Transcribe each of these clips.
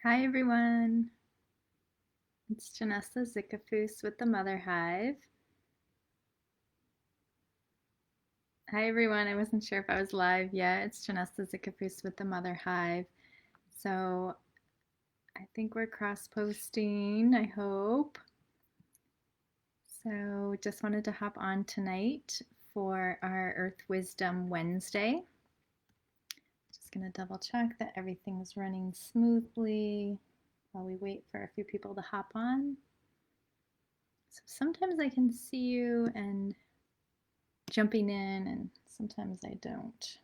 Hi everyone, it's Janessa Zickafoos with the Mother Hive. Hi everyone, I wasn't sure if I was live yet. It's Janessa Zickafoos with the Mother Hive. So I think we're cross posting, I hope. So just wanted to hop on tonight for our Earth Wisdom Wednesday. Just gonna double check that everything's running smoothly while we wait for a few people to hop on. So sometimes I can see you and jumping in, and sometimes I don't.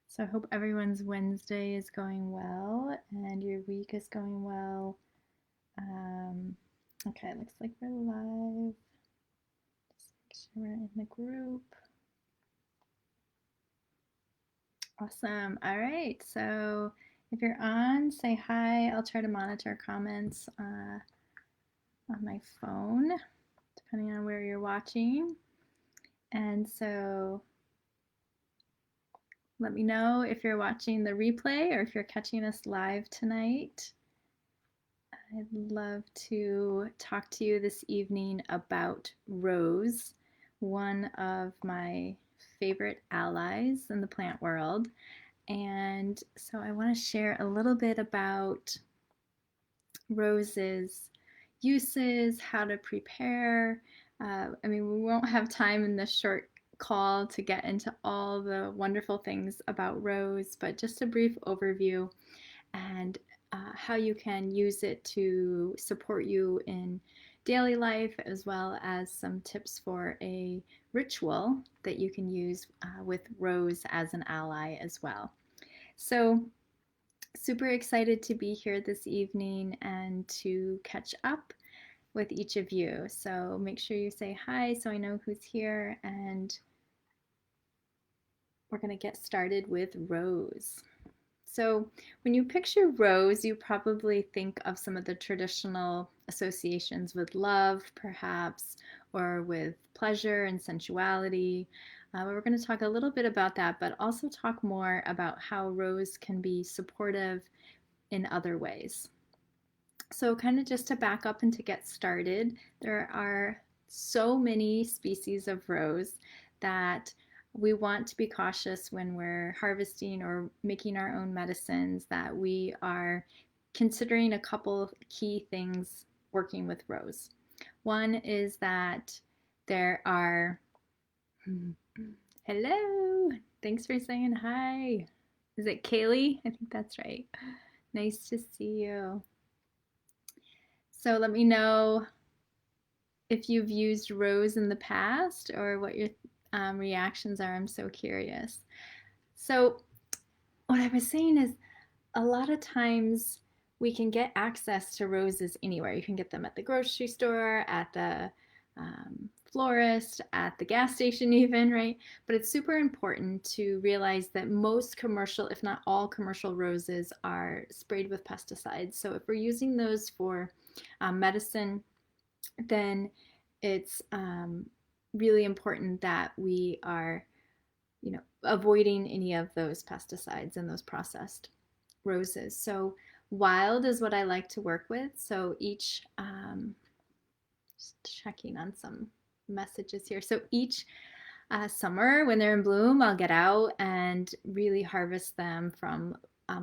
So I hope everyone's Wednesday is going well and your week is going well. Um, okay, looks like we're live. Just make sure we're in the group. Awesome. All right. So if you're on, say hi. I'll try to monitor comments on my phone, depending on where you're watching. And so let me know if you're watching the replay or if you're catching us live tonight. I'd love to talk to you this evening about Rose, one of my favorite allies in the plant world. And so I want to share a little bit about Rose's uses, how to prepare. We won't have time in this short call to get into all the wonderful things about Rose, but just a brief overview and how you can use it to support you in daily life, as well as some tips for a ritual that you can use with Rose as an ally as well. So, super excited to be here this evening and to catch up with each of you. So, make sure you say hi so I know who's here, and we're going to get started with Rose. So, when you picture Rose, you probably think of some of the traditional associations with love, perhaps, or with pleasure and sensuality. We're going to talk a little bit about that, but also talk more about how Rose can be supportive in other ways. So, kind of just to back up and to get started, there are so many species of rose that we want to be cautious when we're harvesting or making our own medicines, that we are considering a couple of key things working with rose. One is that there are, hello, thanks for saying hi. Is it Kaylee? I think that's right. Nice to see you. So let me know if you've used Rose in the past or what your reactions are. I'm so curious. So, what I was saying is, a lot of times we can get access to roses anywhere. You can get them at the grocery store, at the florist, at the gas station, even, right? But it's super important to realize that most commercial, if not all commercial roses, are sprayed with pesticides. So if we're using those for medicine, then it's really important that we are, avoiding any of those pesticides and those processed roses. So wild is what I like to work with. So each, just checking on some messages here. So each summer when they're in bloom, I'll get out and really harvest them from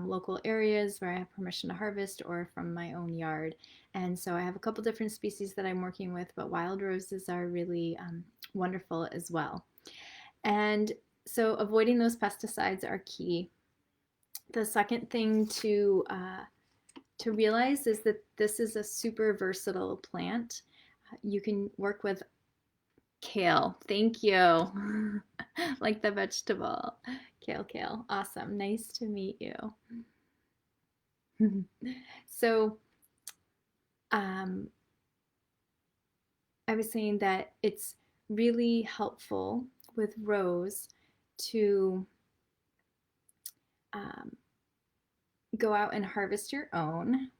local areas where I have permission to harvest or from my own yard. And so I have a couple different species that I'm working with, but wild roses are really wonderful as well. And so avoiding those pesticides are key. The second thing to realize is that this is a super versatile plant. You can work with kale. Thank you. Like the vegetable. Kale, kale. Awesome. Nice to meet you. So, um, I was saying that it's really helpful with rose to um, go out and harvest your own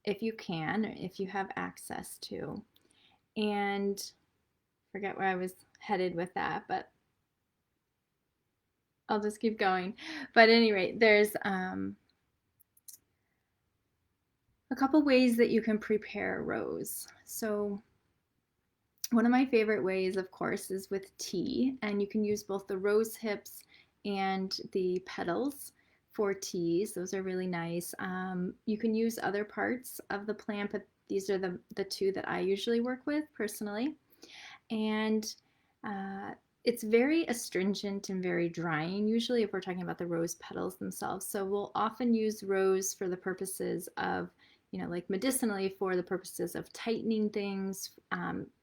if you can, or if you have access to. And forget where I was headed with that, but I'll just keep going. But at any rate, there's A couple ways that you can prepare rose. So one of my favorite ways, of course, is with tea, and you can use both the rose hips and the petals for teas. Those are really nice. You can use other parts of the plant, but these are the two that I usually work with personally. And uh, it's very astringent and very drying, usually, if we're talking about the rose petals themselves. So we'll often use rose for the purposes of, like medicinally, for the purposes of tightening things,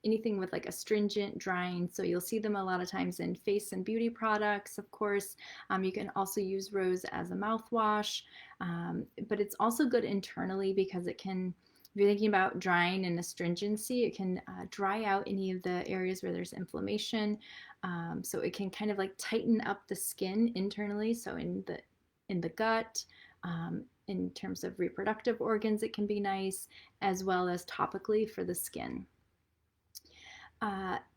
anything with like astringent drying. So you'll see them a lot of times in face and beauty products, of course. You can also use rose as a mouthwash, but it's also good internally because it can, if you're thinking about drying and astringency, it can dry out any of the areas where there's inflammation. So it can kind of like tighten up the skin internally. So in the gut, in terms of reproductive organs, it can be nice, as well as topically for the skin.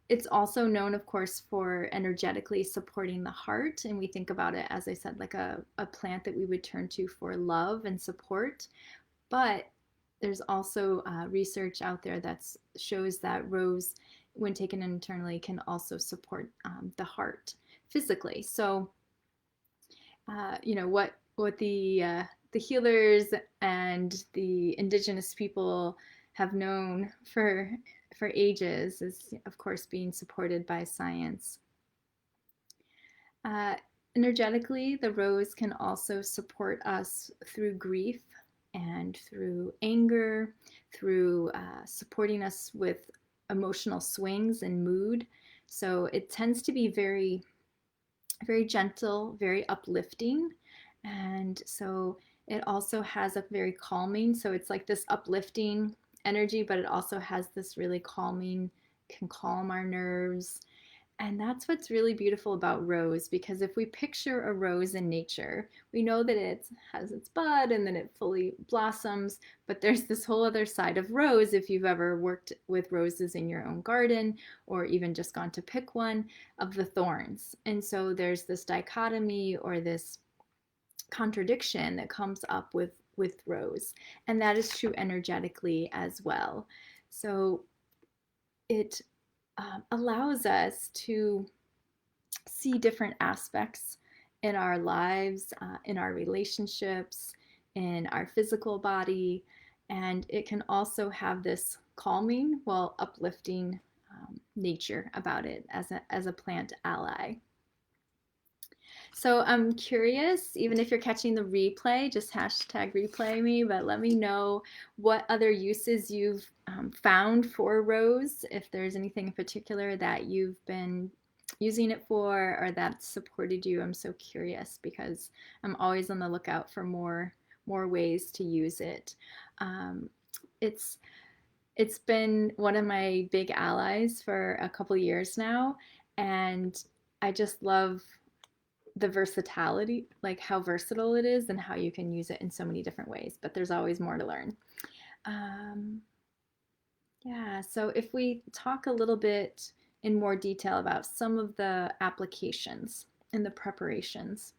It's also known, of course, for energetically supporting the heart. And we think about it, as I said, like a plant that we would turn to for love and support. But there's also research out there that shows that rose, when taken internally, can also support the heart physically. So, what the healers and the indigenous people have known for ages is, of course, being supported by science. Uh, Energetically, the rose can also support us through grief and through anger, through supporting us with emotional swings and mood. So it tends to be very, very gentle, very uplifting. And so it also has a very calming, so it's like this uplifting energy, but it also has this really calming, can calm our nerves. And that's what's really beautiful about rose, because if we picture a rose in nature, we know that it has its bud and then it fully blossoms, but there's this whole other side of rose. If you've ever worked with roses in your own garden or even just gone to pick one, of the thorns. And so there's this dichotomy or this contradiction that comes up with rose, and that is true energetically as well. So it allows us to see different aspects in our lives, in our relationships, in our physical body, and it can also have this calming, well, uplifting nature about it as a plant ally. So I'm curious, even if you're catching the replay, just hashtag replay me, but let me know what other uses you've found for rose, if there's anything in particular that you've been using it for or that supported you. I'm so curious because I'm always on the lookout for more ways to use it. Um, it's it's been one of my big allies for a couple years now, and I just love the versatility, like how versatile it is and how you can use it in so many different ways, but there's always more to learn. Um, yeah, so if we talk a little bit in more detail about some of the applications and the preparations.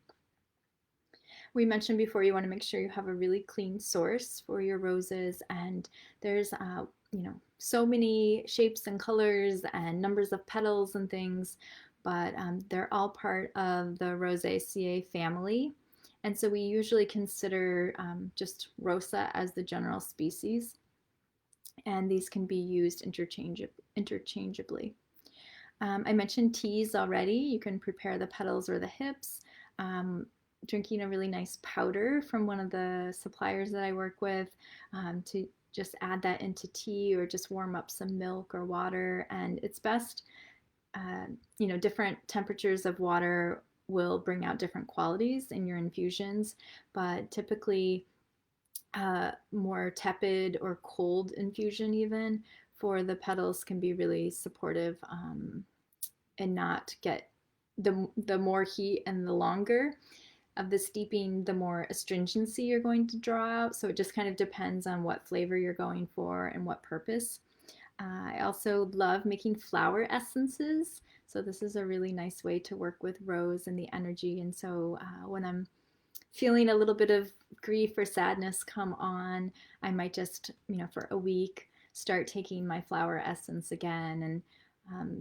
We mentioned before, you want to make sure you have a really clean source for your roses, and there's so many shapes and colors and numbers of petals and things, but they're all part of the Rosaceae family. And so we usually consider just Rosa as the general species, and these can be used interchangeably. I mentioned teas already. You can prepare the petals or the hips. Drinking a really nice powder from one of the suppliers that I work with, to just add that into tea or just warm up some milk or water. And it's best, different temperatures of water will bring out different qualities in your infusions, but typically more tepid or cold infusion even for the petals can be really supportive, and not get the more heat and the longer of the steeping, the more astringency you're going to draw out. So it just kind of depends on what flavor you're going for and what purpose. I also love making flower essences. So this is a really nice way to work with rose and the energy. And so when I'm feeling a little bit of grief or sadness come on, I might just, for a week, start taking my flower essence again. And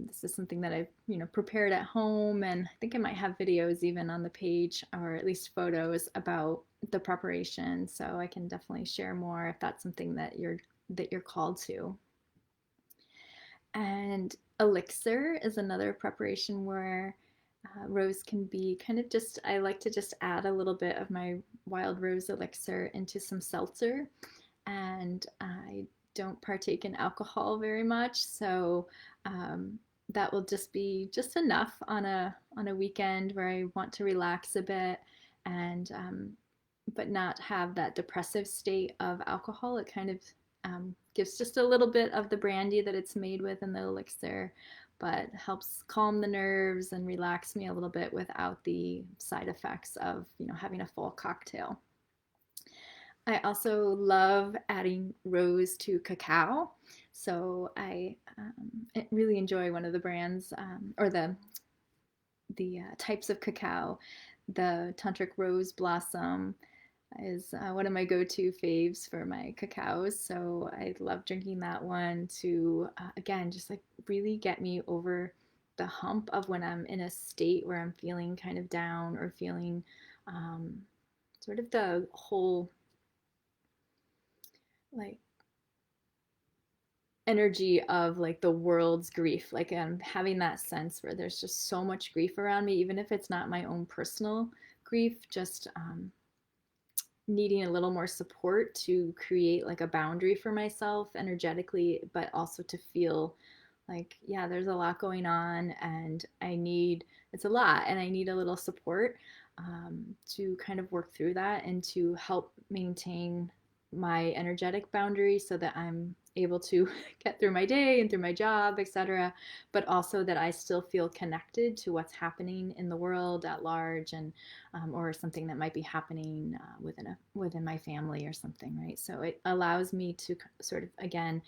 this is something that I've, prepared at home, and I think I might have videos even on the page, or at least photos about the preparation. So I can definitely share more if that's something that you're called to. And elixir is another preparation where rose can be kind of just, I like to just add a little bit of my wild rose elixir into some seltzer. And I don't partake in alcohol very much, so that will just be just enough on a weekend where I want to relax a bit, and but not have that depressive state of alcohol. It kind of gives just a little bit of the brandy that it's made with in the elixir, but helps calm the nerves and relax me a little bit without the side effects of having a full cocktail. I also love adding rose to cacao. So I really enjoy one of the brands, or the types of cacao. The Tantric Rose Blossom is one of my go-to faves for my cacaos. So I love drinking that one to, again, just like really get me over the hump of when I'm in a state where I'm feeling kind of down, or feeling sort of the whole like energy of like the world's grief. Like I'm having that sense where there's just so much grief around me, even if it's not my own personal grief, just needing a little more support to create like a boundary for myself energetically, but also to feel like, yeah, there's a lot going on, and it's a lot, and I need a little support to kind of work through that and to help maintain my energetic boundary so that I'm able to get through my day and through my job, etc., but also that I still feel connected to what's happening in the world at large, and or something that might be happening within my family or something, right? So it allows me to sort of, again,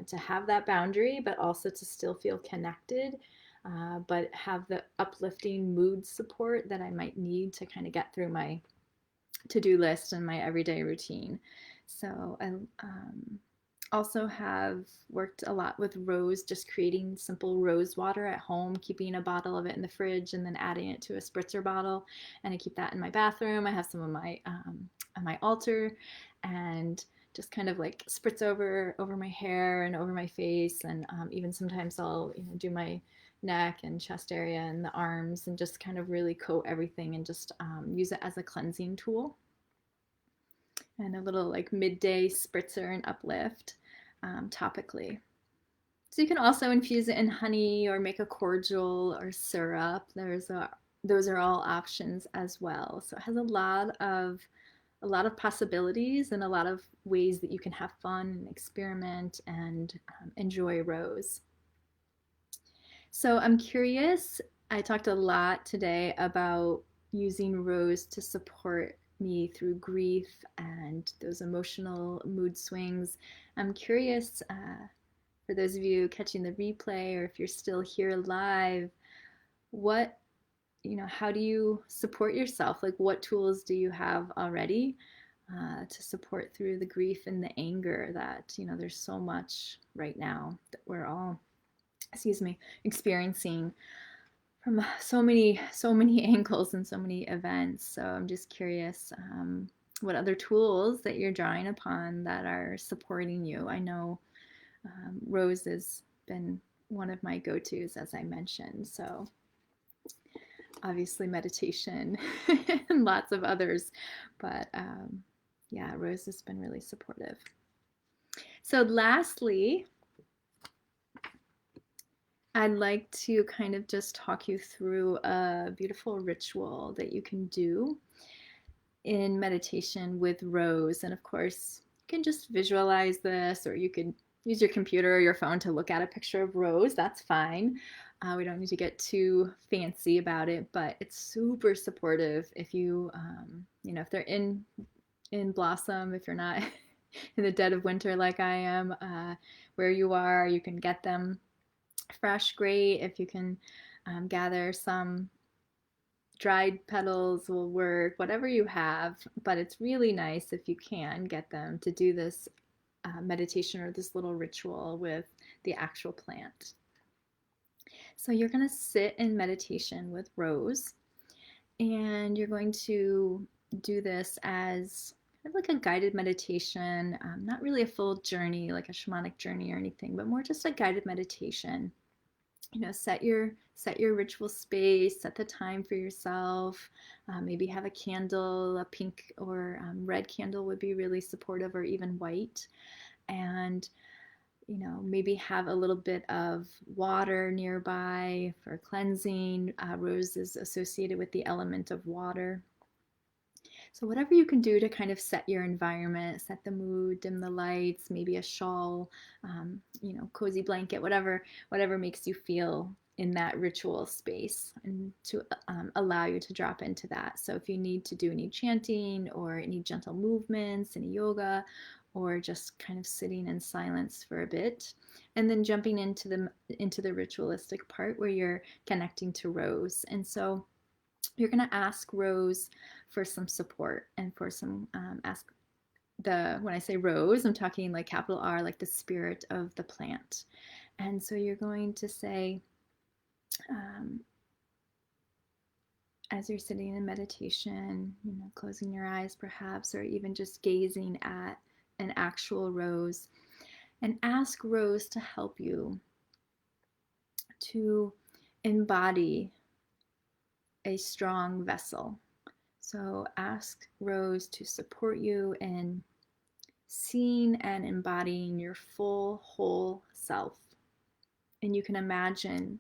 to have that boundary, but also to still feel connected, but have the uplifting mood support that I might need to kind of get through my to-do list and my everyday routine. So I also have worked a lot with rose, just creating simple rose water at home, keeping a bottle of it in the fridge and then adding it to a spritzer bottle. And I keep that in my bathroom. I have some of my on my altar, and just kind of like spritz over my hair and over my face, and even sometimes I'll do my neck and chest area and the arms, and just kind of really coat everything, and just use it as a cleansing tool. And a little like midday spritzer and uplift topically. So you can also infuse it in honey or make a cordial or syrup. Those are all options as well. So it has a lot of possibilities and a lot of ways that you can have fun and experiment and enjoy rose. So I'm curious, I talked a lot today about using rose to support me through grief and those emotional mood swings. I'm curious, for those of you catching the replay, or if you're still here live, what, how do you support yourself? Like, what tools do you have already to support through the grief and the anger that, there's so much right now that we're all, experiencing from so many angles and so many events. So I'm just curious, what other tools that you're drawing upon that are supporting you. I know rose has been one of my go-tos, as I mentioned. So obviously meditation and lots of others, but yeah, rose has been really supportive. So lastly, I'd like to kind of just talk you through a beautiful ritual that you can do in meditation with rose. And of course, you can just visualize this, or you could use your computer or your phone to look at a picture of rose. That's fine. We don't need to get too fancy about it, but it's super supportive if you, if they're in blossom, if you're not in the dead of winter like I am, where you are, you can get them fresh, great. If you can gather some Dried petals will work, whatever you have, but it's really nice if you can get them to do this meditation or this little ritual with the actual plant. So you're going to sit in meditation with Rose, and you're going to do this as kind of like a guided meditation, not really a full journey, like a shamanic journey or anything, but more just a guided meditation. Set your ritual space, set the time for yourself. Maybe have a candle, a pink or red candle would be really supportive, or even white. And maybe have a little bit of water nearby for cleansing. Rose is associated with the element of water. So whatever you can do to kind of set your environment, set the mood, dim the lights, maybe a shawl, cozy blanket, whatever makes you feel in that ritual space, and to allow you to drop into that. So if you need to do any chanting or any gentle movements, any yoga, or just kind of sitting in silence for a bit, and then jumping into the ritualistic part where you're connecting to Rose. And so you're going to ask Rose for some support, and for some when I say Rose, I'm talking like capital R, like the spirit of the plant. And so you're going to say, as you're sitting in meditation, closing your eyes perhaps, or even just gazing at an actual rose, and ask Rose to help you to embody a strong vessel. So ask Rose to support you in seeing and embodying your full, whole self. And you can imagine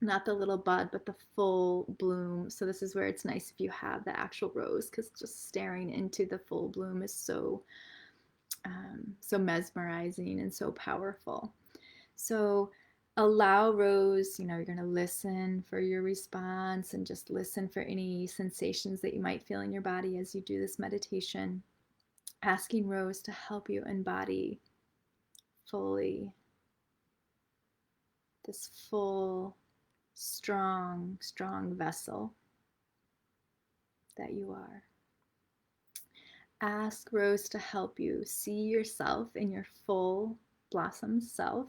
not the little bud, but the full bloom. So this is where it's nice if you have the actual rose, because just staring into the full bloom is so mesmerizing and so powerful. So allow Rose, you're going to listen for your response, and just listen for any sensations that you might feel in your body as you do this meditation, asking Rose to help you embody fully this full, strong vessel that you are. Ask Rose to help you see yourself in your full blossom self.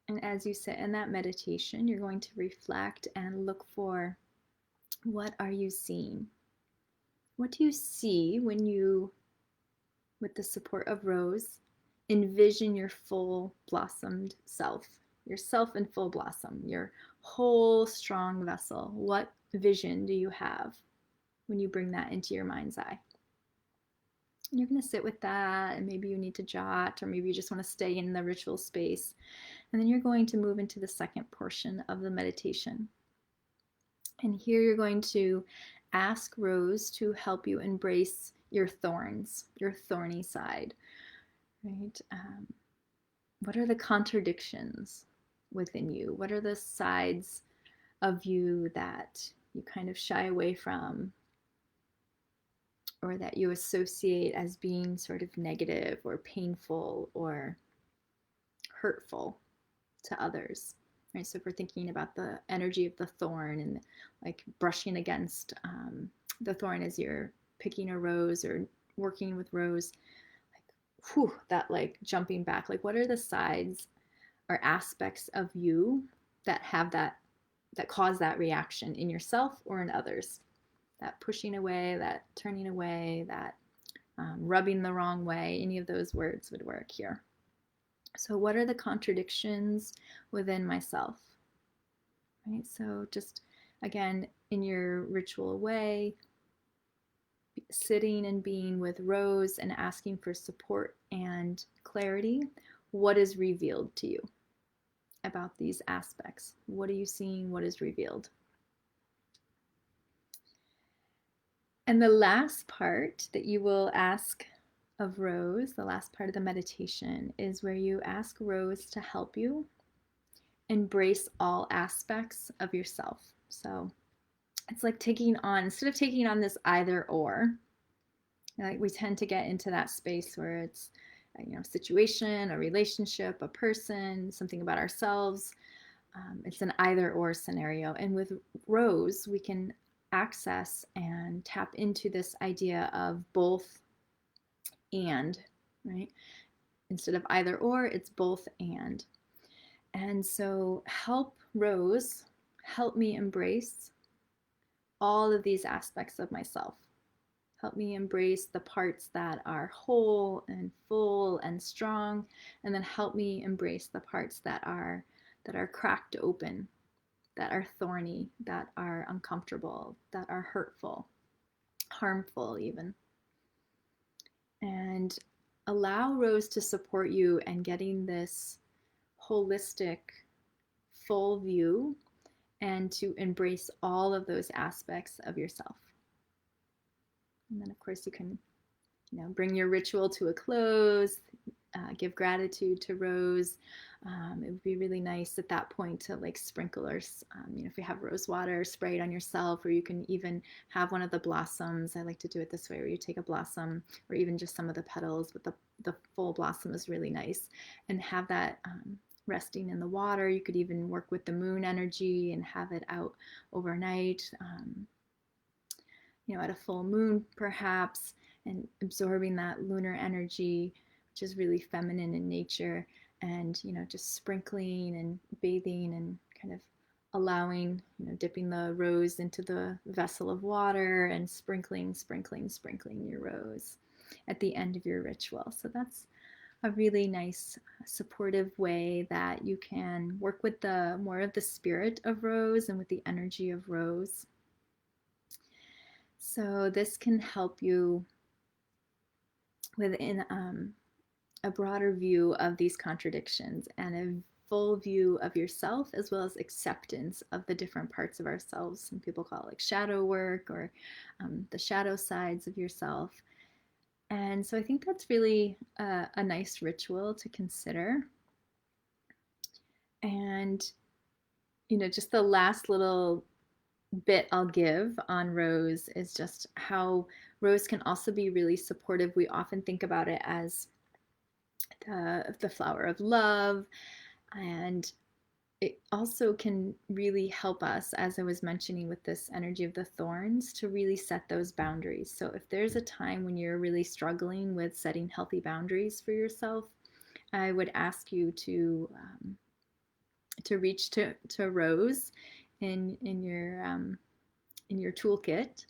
And as you sit in that meditation, you're going to reflect and look for, what are you seeing? What do you see when you, with the support of Rose, envision your full blossomed self, yourself in full blossom, your whole strong vessel? What vision do you have when you bring that into your mind's eye? And you're going to sit with that, and maybe you need to jot, or maybe you just want to stay in the ritual space. And then you're going to move into the second portion of the meditation. And here you're going to ask Rose to help you embrace your thorns, your thorny side, right? What are the contradictions within you? What are the sides of you that you kind of shy away from, or that you associate as being sort of negative or painful or hurtful to others? Right? So if we're thinking about the energy of the thorn, and like brushing against the thorn as you're picking a rose or working with Rose, that like jumping back, like what are the sides or aspects of you that have that cause that reaction in yourself or in others? That pushing away, that turning away, that rubbing the wrong way, any of those words would work here. So what are the contradictions within myself? Right? So just, again, in your ritual way, sitting and being with Rose and asking for support and clarity. What is revealed to you about these aspects? What are you seeing? What is revealed? And the last part that you will ask of Rose, the last part of the meditation, is where you ask Rose to help you embrace all aspects of yourself. So it's like instead of taking on this either or, like we tend to get into that space where it's a situation, a relationship, a person, something about ourselves. it's an either or scenario. And with rose, we can access and tap into this idea of both and, right? Instead of either or, it's both and. And so help Rose, help me embrace all of these aspects of myself. Help me embrace the parts that are whole and full and strong, and then help me embrace the parts that are cracked open, that are thorny, that are uncomfortable, that are hurtful, harmful even. And allow Rose to support you in getting this holistic, full view and to embrace all of those aspects of yourself. And then, of course, you can, bring your ritual to a close, give gratitude to Rose. It would be really nice at that point to like sprinkle or, if you have rose water, spray it on yourself, or you can even have one of the blossoms. I like to do it this way, where you take a blossom or even just some of the petals, but the full blossom is really nice, and have that resting in the water. You could even work with the moon energy and have it out overnight, at a full moon perhaps, and absorbing that lunar energy, which is really feminine in nature, and just sprinkling and bathing and kind of allowing, dipping the rose into the vessel of water and sprinkling your rose at the end of your ritual. So that's a really nice supportive way that you can work with the more of the spirit of rose and with the energy of rose. So this can help you within a broader view of these contradictions and a full view of yourself, as well as acceptance of the different parts of ourselves. Some people call it like shadow work, or the shadow sides of yourself. And so I think that's really a nice ritual to consider. And, just the last little bit I'll give on rose is just how rose can also be really supportive. We often think about it as the flower of love, and it also can really help us, as I was mentioning with this energy of the thorns, to really set those boundaries. So if there's a time when you're really struggling with setting healthy boundaries for yourself, I would ask you to reach to rose in your toolkit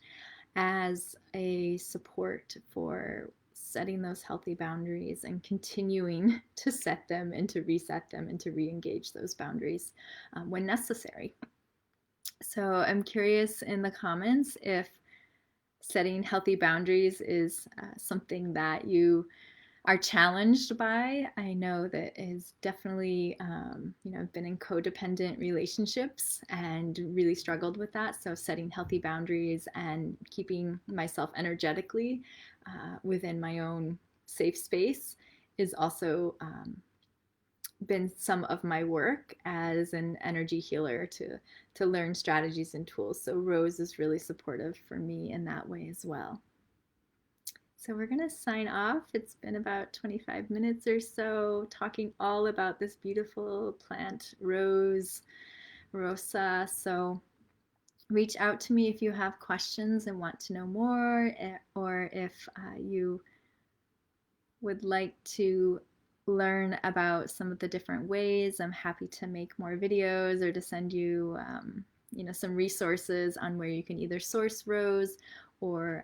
as a support for setting those healthy boundaries and continuing to set them and to reset them and to re-engage those boundaries when necessary. So I'm curious in the comments if setting healthy boundaries is something that you are challenged by. I know that is definitely, I've been in codependent relationships and really struggled with that. So setting healthy boundaries and keeping myself energetically within my own safe space is also been some of my work as an energy healer to learn strategies and tools. So Rose is really supportive for me in that way as well. So we're going to sign off. It's been about 25 minutes or so talking all about this beautiful plant, Rose Rosa. So reach out to me if you have questions and want to know more, or if you would like to learn about some of the different ways. I'm happy to make more videos or to send you, some resources on where you can either source rose, or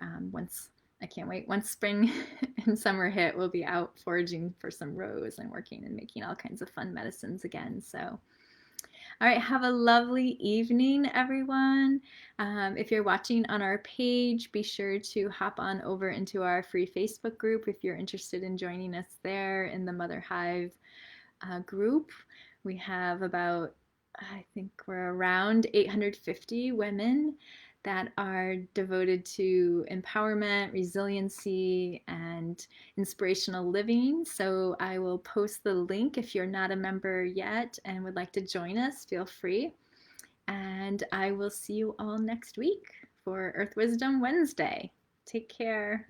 I can't wait. Once spring and summer hit, we'll be out foraging for some rose and working and making all kinds of fun medicines again. So, all right, have a lovely evening, everyone. If you're watching on our page, be sure to hop on over into our free Facebook group if you're interested in joining us there in the Mother Hive group. We have about, I think we're around 850 women that are devoted to empowerment, resiliency, and inspirational living. So I will post the link if you're not a member yet and would like to join us, feel free. And I will see you all next week for Earth Wisdom Wednesday. Take care.